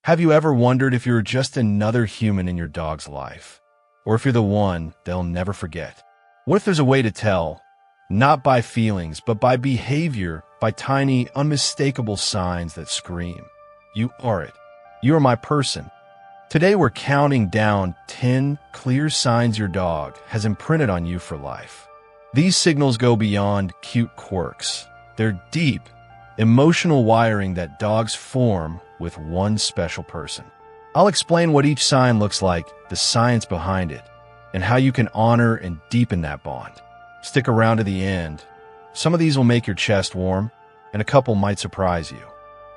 Have you ever wondered if you're just another human in your dog's life? Or if you're the one they'll never forget? What if there's a way to tell, not by feelings, but by behavior, by tiny, unmistakable signs that scream, "You are it. You are my person"? Today we're counting down 10 clear signs your dog has imprinted on you for life. These signals go beyond cute quirks. They're deep, emotional wiring that dogs form with one special person. I'll explain what each sign looks like, the science behind it, and how you can honor and deepen that bond. Stick around to the end. Some of these will make your chest warm, and a couple might surprise you.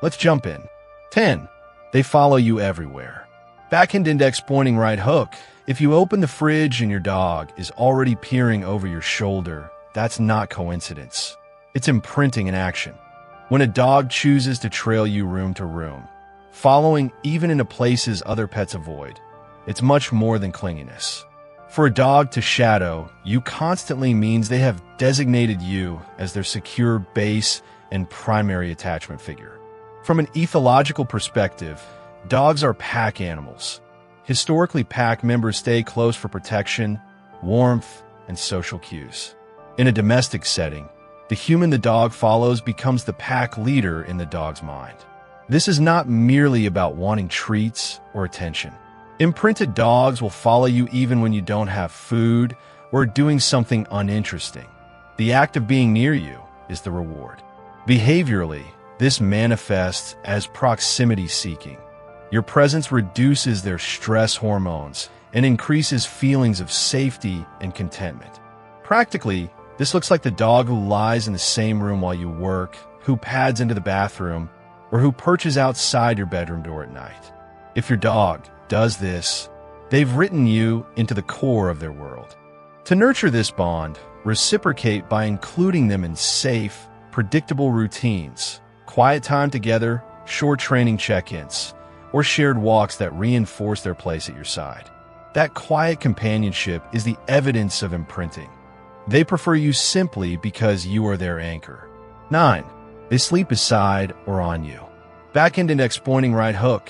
Let's jump in. 10. They follow you everywhere. Backhand index pointing right hook. If you open the fridge and your dog is already peering over your shoulder, that's not coincidence. It's imprinting in action. When a dog chooses to trail you room to room, following even into places other pets avoid, it's much more than clinginess. For a dog to shadow you constantly means they have designated you as their secure base and primary attachment figure. From an ethological perspective, dogs are pack animals. Historically, pack members stay close for protection, warmth, and social cues. In a domestic setting, the human the dog follows becomes the pack leader in the dog's mind. This is not merely about wanting treats or attention. Imprinted dogs will follow you even when you don't have food or doing something uninteresting. The act of being near you is the reward. Behaviorally, this manifests as proximity seeking. Your presence reduces their stress hormones and increases feelings of safety and contentment. Practically, this looks like the dog who lies in the same room while you work, who pads into the bathroom, or who perches outside your bedroom door at night. If your dog does this, they've written you into the core of their world. To nurture this bond, reciprocate by including them in safe, predictable routines, quiet time together, short training check-ins, or shared walks that reinforce their place at your side. That quiet companionship is the evidence of imprinting. They prefer you simply because you are their anchor. 9. They sleep beside or on you. Backhand index pointing right hook.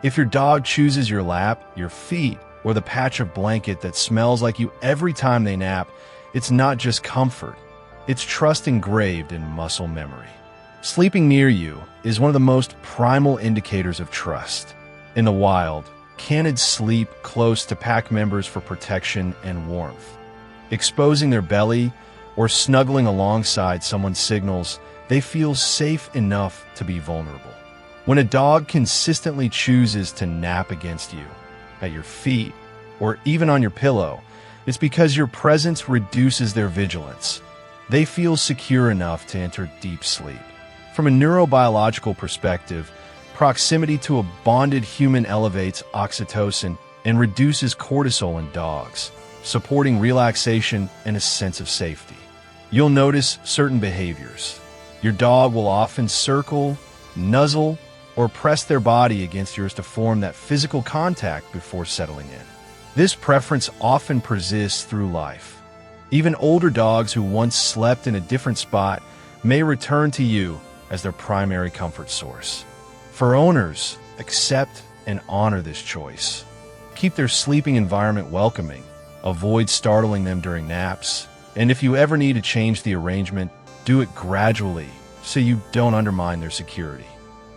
If your dog chooses your lap, your feet, or the patch of blanket that smells like you every time they nap, it's not just comfort. It's trust engraved in muscle memory. Sleeping near you is one of the most primal indicators of trust. In the wild, canids sleep close to pack members for protection and warmth. Exposing their belly or snuggling alongside someone signals they feel safe enough to be vulnerable. When a dog consistently chooses to nap against you, at your feet, or even on your pillow, it's because your presence reduces their vigilance. They feel secure enough to enter deep sleep. From a neurobiological perspective, proximity to a bonded human elevates oxytocin and reduces cortisol in dogs, supporting relaxation and a sense of safety. You'll notice certain behaviors. Your dog will often circle, nuzzle, or press their body against yours to form that physical contact before settling in. This preference often persists through life. Even older dogs who once slept in a different spot may return to you as their primary comfort source. For owners, accept and honor this choice. Keep their sleeping environment welcoming. Avoid startling them during naps. And if you ever need to change the arrangement, do it gradually so you don't undermine their security.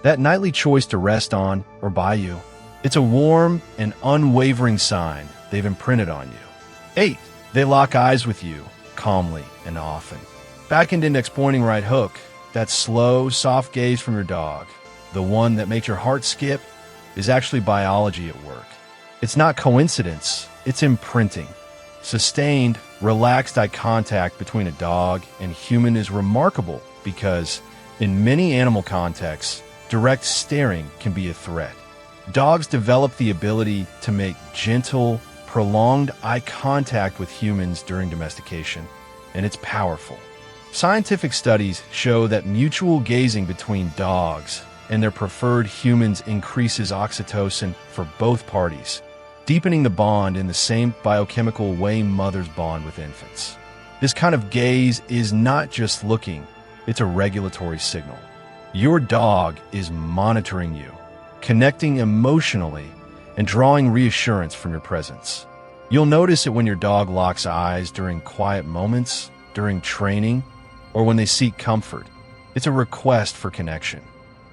That nightly choice to rest on or by you, it's a warm and unwavering sign they've imprinted on you. 8. They lock eyes with you, calmly and often. Backhand index pointing right hook, that slow, soft gaze from your dog, the one that makes your heart skip, is actually biology at work. It's not coincidence, it's imprinting. Sustained, relaxed eye contact between a dog and human is remarkable because, in many animal contexts, direct staring can be a threat. Dogs develop the ability to make gentle, prolonged eye contact with humans during domestication, and it's powerful. Scientific studies show that mutual gazing between dogs and their preferred humans increases oxytocin for both parties, deepening the bond in the same biochemical way mothers bond with infants. This kind of gaze is not just looking, it's a regulatory signal. Your dog is monitoring you, connecting emotionally and drawing reassurance from your presence. You'll notice it when your dog locks eyes during quiet moments, during training, or when they seek comfort. It's a request for connection.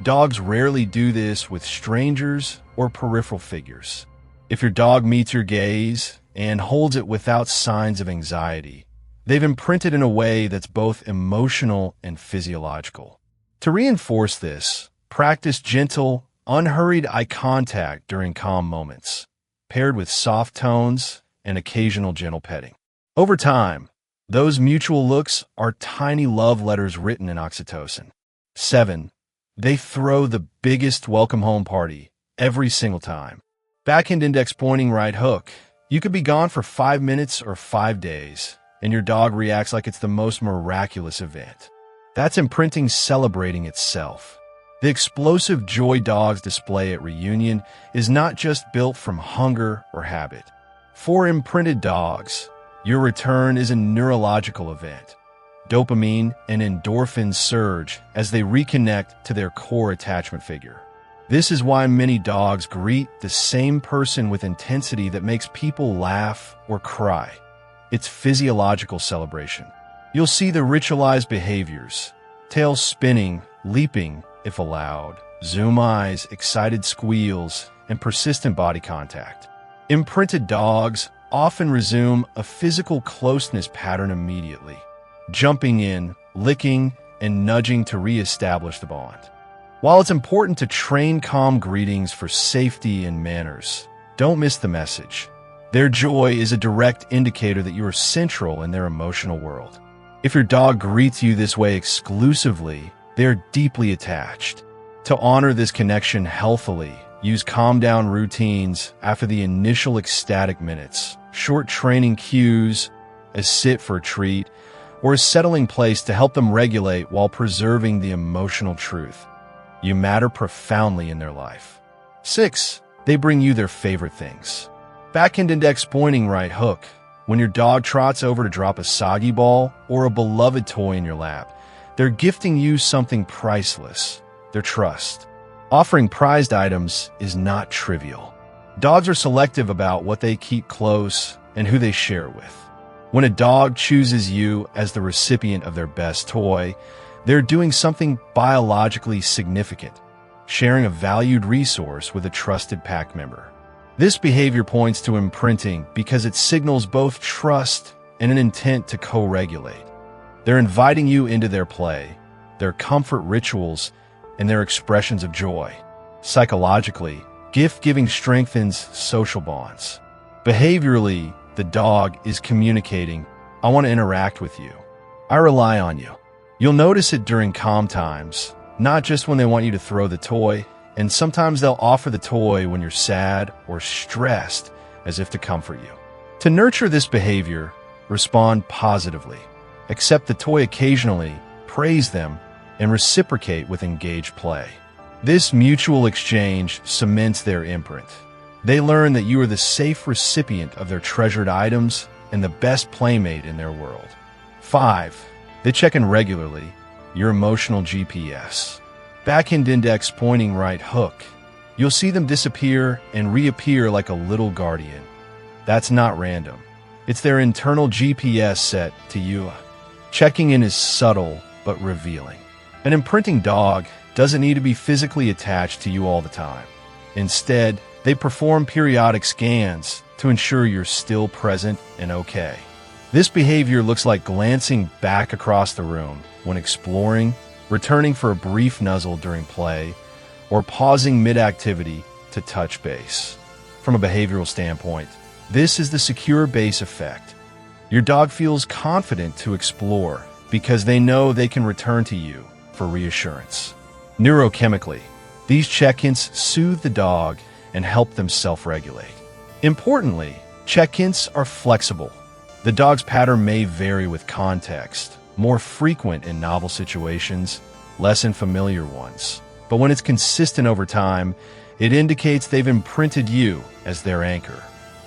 Dogs rarely do this with strangers or peripheral figures. If your dog meets your gaze and holds it without signs of anxiety, they've imprinted in a way that's both emotional and physiological. To reinforce this, practice gentle, unhurried eye contact during calm moments, paired with soft tones and occasional gentle petting. Over time, those mutual looks are tiny love letters written in oxytocin. 7. They throw the biggest welcome home party every single time. Backhand index pointing right hook. You could be gone for 5 minutes or 5 days, and your dog reacts like it's the most miraculous event. That's imprinting celebrating itself. The explosive joy dogs display at reunion is not just built from hunger or habit. For imprinted dogs, your return is a neurological event. Dopamine and endorphins surge as they reconnect to their core attachment figure. This is why many dogs greet the same person with intensity that makes people laugh or cry. It's physiological celebration. You'll see the ritualized behaviors: tail spinning, leaping, if allowed, zoom eyes, excited squeals, and persistent body contact. Imprinted dogs often resume a physical closeness pattern immediately, jumping in, licking, and nudging to re-establish the bond. While it's important to train calm greetings for safety and manners, don't miss the message. Their joy is a direct indicator that you are central in their emotional world. If your dog greets you this way exclusively, they are deeply attached. To honor this connection healthily, use calm-down routines after the initial ecstatic minutes, short training cues, a sit for a treat, or a settling place to help them regulate while preserving the emotional truth. You matter profoundly in their life. 6. They bring you their favorite things. Backhand index pointing right hook. When your dog trots over to drop a soggy ball or a beloved toy in your lap, they're gifting you something priceless: their trust. Offering prized items is not trivial. Dogs are selective about what they keep close and who they share it with. When a dog chooses you as the recipient of their best toy, they're doing something biologically significant, sharing a valued resource with a trusted pack member. This behavior points to imprinting because it signals both trust and an intent to co-regulate. They're inviting you into their play, their comfort rituals, and their expressions of joy. Psychologically, gift-giving strengthens social bonds. Behaviorally, the dog is communicating, "I want to interact with you. I rely on you." You'll notice it during calm times, not just when they want you to throw the toy, and sometimes they'll offer the toy when you're sad or stressed, as if to comfort you. To nurture this behavior, respond positively. Accept the toy occasionally, praise them, and reciprocate with engaged play. This mutual exchange cements their imprint. They learn that you are the safe recipient of their treasured items and the best playmate in their world. 5. They check in regularly, your emotional GPS. Backhand index pointing right hook. You'll see them disappear and reappear like a little guardian. That's not random. It's their internal GPS set to you. Checking in is subtle but revealing. An imprinting dog doesn't need to be physically attached to you all the time. Instead, they perform periodic scans to ensure you're still present and okay. This behavior looks like glancing back across the room when exploring, returning for a brief nuzzle during play, or pausing mid-activity to touch base. From a behavioral standpoint, this is the secure base effect. Your dog feels confident to explore because they know they can return to you for reassurance. Neurochemically, these check-ins soothe the dog and help them self-regulate. Importantly, check-ins are flexible. The dog's pattern may vary with context, more frequent in novel situations, less in familiar ones. But when it's consistent over time, it indicates they've imprinted you as their anchor.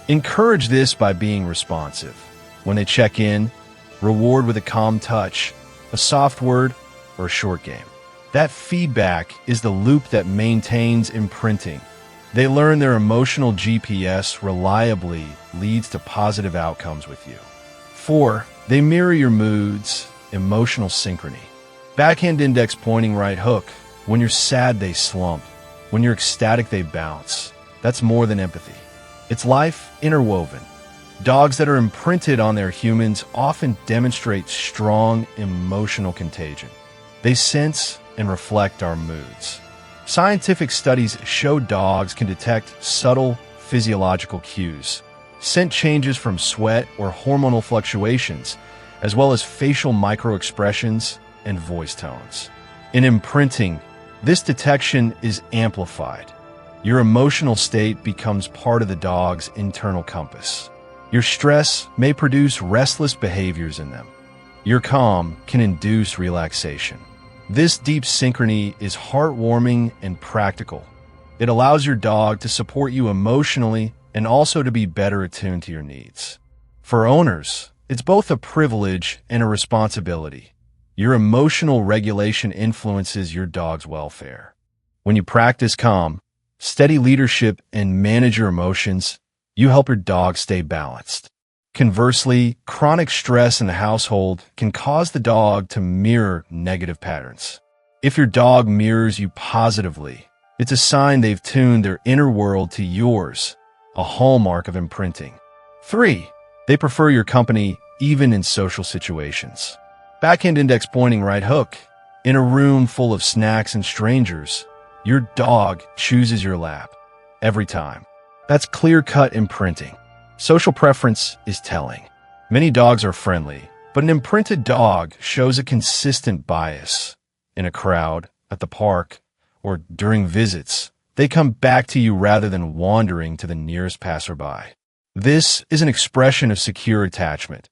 Encourage this by being responsive. When they check in, reward with a calm touch, a soft word, or a short game. That feedback is the loop that maintains imprinting. They learn their emotional GPS reliably leads to positive outcomes with you. 4. They mirror your moods, emotional synchrony. Backhand index pointing right hook. When you're sad, they slump. When you're ecstatic, they bounce. That's more than empathy. It's life interwoven. Dogs that are imprinted on their humans often demonstrate strong emotional contagion. They sense and reflect our moods. Scientific studies show dogs can detect subtle physiological cues, scent changes from sweat or hormonal fluctuations, as well as facial microexpressions and voice tones. In imprinting, this detection is amplified. Your emotional state becomes part of the dog's internal compass. Your stress may produce restless behaviors in them. Your calm can induce relaxation. This deep synchrony is heartwarming and practical. It allows your dog to support you emotionally and also to be better attuned to your needs. For owners, it's both a privilege and a responsibility. Your emotional regulation influences your dog's welfare. When you practice calm, steady leadership, and manage your emotions, you help your dog stay balanced. Conversely, chronic stress in the household can cause the dog to mirror negative patterns. If your dog mirrors you positively, it's a sign they've tuned their inner world to yours, a hallmark of imprinting. 3. They prefer your company even in social situations. Backhand index pointing right hook. In a room full of snacks and strangers, your dog chooses your lap every time. That's clear-cut imprinting. Social preference is telling. Many dogs are friendly, but an imprinted dog shows a consistent bias. In a crowd, at the park, or during visits, they come back to you rather than wandering to the nearest passerby. This is an expression of secure attachment.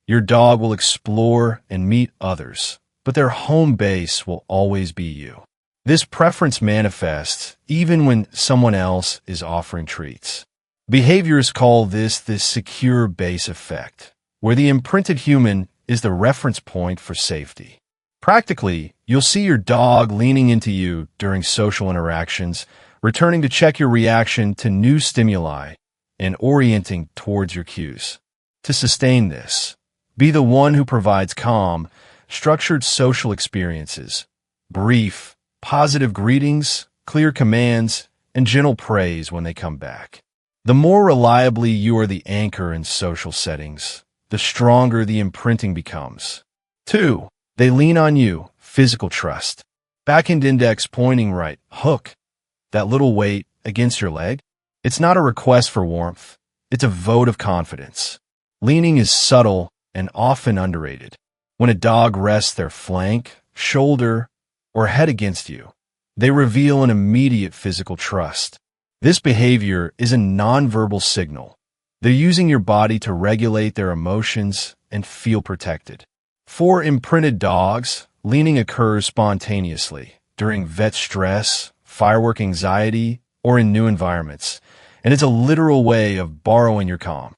Your dog will explore and meet others, but their home base will always be you. This preference manifests even when someone else is offering treats. Behaviorists call this the secure base effect, where the imprinted human is the reference point for safety. Practically, you'll see your dog leaning into you during social interactions, returning to check your reaction to new stimuli, and orienting towards your cues. To sustain this, be the one who provides calm, structured social experiences, brief, positive greetings, clear commands, and gentle praise when they come back. The more reliably you are the anchor in social settings, the stronger the imprinting becomes. 2. They lean on you, physical trust. Backhand index pointing right hook. That little weight against your leg? It's not a request for warmth. It's a vote of confidence. Leaning is subtle and often underrated. When a dog rests their flank, shoulder, or head against you, they reveal an immediate physical trust. This behavior is a nonverbal signal. They're using your body to regulate their emotions and feel protected. For imprinted dogs, leaning occurs spontaneously during vet stress, firework anxiety, or in new environments, and it's a literal way of borrowing your calm.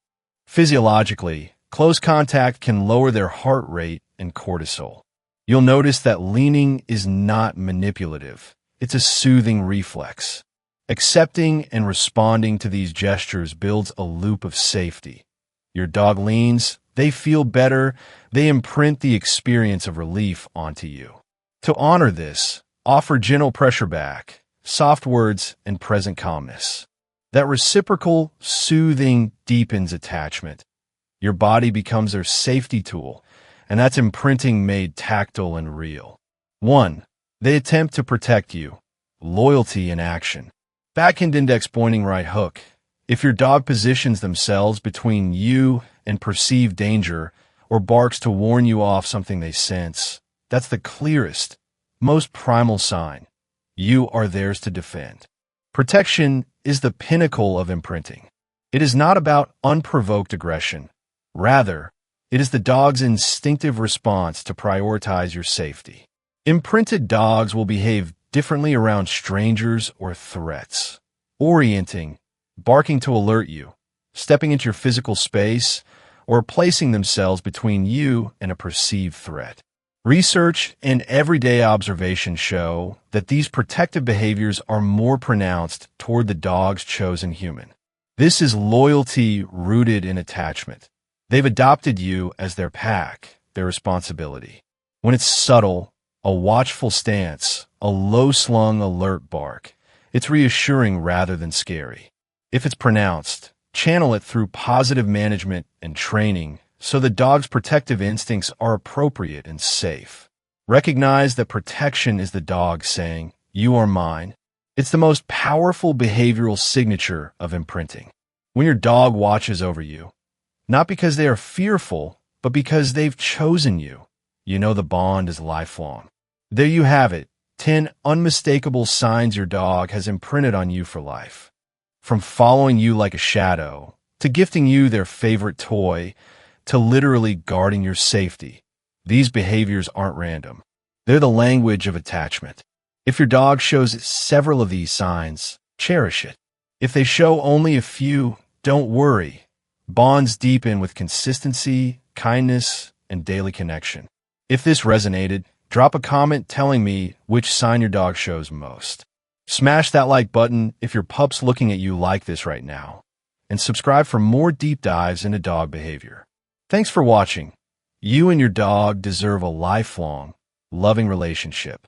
Physiologically, close contact can lower their heart rate and cortisol. You'll notice that leaning is not manipulative. It's a soothing reflex. Accepting and responding to these gestures builds a loop of safety. Your dog leans, they feel better, they imprint the experience of relief onto you. To honor this, offer gentle pressure back, soft words, and present calmness. That reciprocal soothing deepens attachment. Your body becomes their safety tool, and that's imprinting made tactile and real. 1. They attempt to protect you. Loyalty in action. Backhand index pointing right hook. If your dog positions themselves between you and perceived danger or barks to warn you off something they sense, that's the clearest, most primal sign. You are theirs to defend. Protection is the pinnacle of imprinting. It is not about unprovoked aggression. Rather, it is the dog's instinctive response to prioritize your safety. Imprinted dogs will behave differently around strangers or threats. Orienting, barking to alert you, stepping into your physical space, or placing themselves between you and a perceived threat. Research and everyday observation show that these protective behaviors are more pronounced toward the dog's chosen human. This is loyalty rooted in attachment. They've adopted you as their pack, their responsibility. When it's subtle, a watchful stance, a low-slung alert bark, it's reassuring rather than scary. If it's pronounced, channel it through positive management and training so the dog's protective instincts are appropriate and safe. Recognize that protection is the dog saying, "You are mine." It's the most powerful behavioral signature of imprinting. When your dog watches over you, not because they are fearful, but because they've chosen you, you know the bond is lifelong. There you have it, 10 unmistakable signs your dog has imprinted on you for life. From following you like a shadow, to gifting you their favorite toy, to literally guarding your safety, these behaviors aren't random. They're the language of attachment. If your dog shows several of these signs, cherish it. If they show only a few, don't worry. Bonds deepen with consistency, kindness, and daily connection. If this resonated, drop a comment telling me which sign your dog shows most. Smash that like button if your pup's looking at you like this right now. And subscribe for more deep dives into dog behavior. Thanks for watching. You and your dog deserve a lifelong, loving relationship.